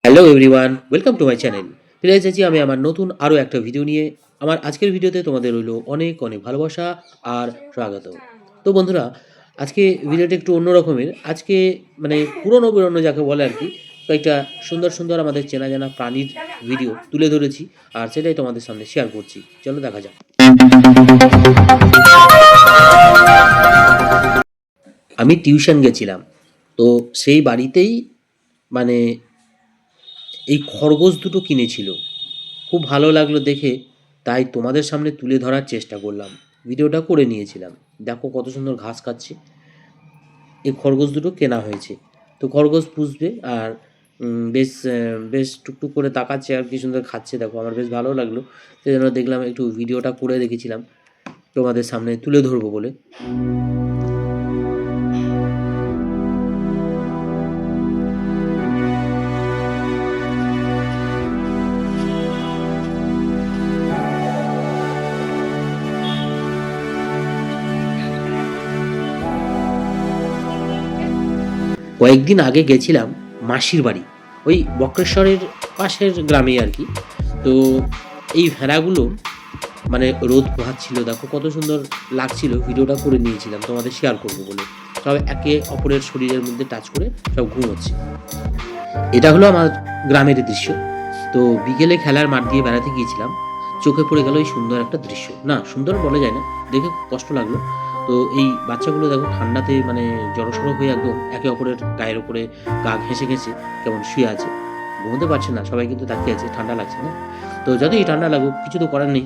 Hello everyone, welcome to my channel. ফিরে এসেছি আমি আমার নতুন আরও একটা ভিডিও নিয়ে। আমার আজকের ভিডিওতে তোমাদের রইলো অনেক অনেক ভালোবাসা আর স্বাগত। তো বন্ধুরা, আজকে ভিডিওটা একটু অন্য রকমের। আজকে মানে পুরনো পুরনো যাকে বলে আর কি, কয়েকটা সুন্দর সুন্দর আমাদের চেনা জানা প্রাণীর ভিডিও তুলে ধরেছি আর সেটাই তোমাদের সামনে শেয়ার করছি। চলো দেখা যাক। আমি টিউশন গেছিলাম, তো সেই বাড়িতেই মানে এই খরগোশ দুটো কিনেছিল। খুব ভালো লাগলো দেখে, তাই তোমাদের সামনে তুলে ধরার চেষ্টা করলাম। ভিডিওটা করে নিয়েছিলাম। দেখো কত সুন্দর ঘাস খাচ্ছে। এই খরগোশ দুটো কেনা হয়েছে। তো খরগোশ পুষবে আর বেশ টুকটুক করে তাকাচ্ছে আর কি সুন্দর খাচ্ছে। দেখো আমার বেশ ভালো লাগলো। সেই জন্য দেখলাম একটু ভিডিওটা করে রেখেছিলাম তোমাদের সামনে তুলে ধরবো বলে। কয়েকদিন আগে গেছিলাম মাসির বাড়ি, ওই বক্রেশ্বরের পাশের গ্রামে আর কি। তো এই ভেড়াগুলো মানে রোদ পোহাচ্ছিল, দেখো কত সুন্দর লাগছিল। ভিডিওটা করে নিয়েছিলাম তোমাদের শেয়ার করবো বলে। সব একে অপরের শরীরের মধ্যে টাচ করে সব ঘুমোচ্ছে। এটা হলো আমার গ্রামের দৃশ্য। তো বিকেলে খেলার মাঠ দিয়ে বেড়াতে গিয়েছিলাম। চোখে পড়ে গেল এই সুন্দর একটা দৃশ্য। না, সুন্দর বলা যায় না, দেখে খুব কষ্ট লাগলো। তো এই বাচ্চাগুলো দেখো ঠান্ডাতে মানে জড়সড় হয়ে একদম একে অপরের গায়ের উপরে গা ঘেঁষে ঘেঁষে কেমন শুয়ে আছে। ঘুমোতে পারছে না, সবাই কিন্তু তাকিয়ে আছে, ঠান্ডা লাগছে না। তো যতই ঠান্ডা লাগুক কিছু তো করার নেই।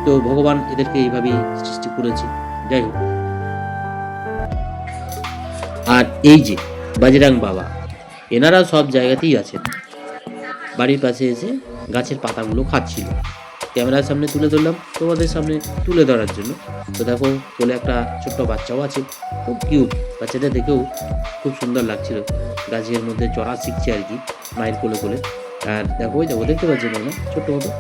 তো ভগবান এদেরকে এইভাবেই সৃষ্টি করেছে। যাই হোক। আর এই যে বাজরাং বাবা, এনারা সব জায়গাতেই আছেন। বাড়ির পাশে এসে গাছের পাতাগুলো খাচ্ছিল। ক্যামেরার সামনে তুলে ধরলাম তোমাদের সামনে তুলে ধরার জন্য। তো দেখো কোলে একটা ছোট্ট বাচ্চাও আছে, খুব কিউট। বাচ্চাটা দেখেও খুব সুন্দর লাগছিল। গাছের মধ্যে চড়া শিখছে আর কি, মায়ের কোলে কোলে। আর দেখো ওই দেখো, দেখতে পাচ্ছি না ছোট্ট মতো।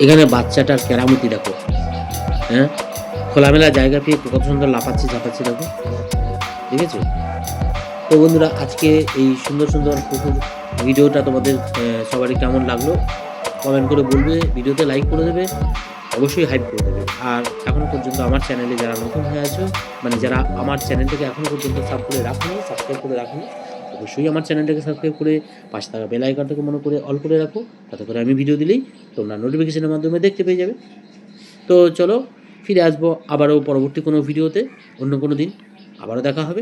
এখানে বাচ্চাটার কেরামতি দেখো। হ্যাঁ, খোলামেলা জায়গা পেয়ে কত সুন্দর লাফাচ্ছে ঝাঁপাচ্ছে দেখো, দেখেছো? তো বন্ধুরা, আজকে এই সুন্দর সুন্দর পুকুর ভিডিওটা তোমাদের সবারই কেমন লাগলো কমেন্ট করে বলবে। ভিডিওতে লাইক করে দেবে, অবশ্যই হাইপ করে দেবে। আর এখনও পর্যন্ত আমার চ্যানেলে যারা নতুন হয়ে আছো, মানে যারা আমার চ্যানেলটাকে এখনও পর্যন্ত সাবস্ক্রাইব করে রাখুনি, অবশ্যই আমার চ্যানেলটাকে সাবস্ক্রাইব করে পাশে থাকা বেল আইকনটাকে মনে করে অল করে রাখো। তাতে করে আমি ভিডিও দিলেই তোমরা নোটিফিকেশনের মাধ্যমে দেখতে পেয়ে যাবে। তো চলো, ফিরে আসবো আবারও পরবর্তী কোনো ভিডিওতে, অন্য কোনো দিন আবারও দেখা হবে।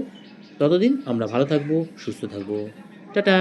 ততদিন আমরা ভালো থাকবো, সুস্থ থাকবো। টাটা।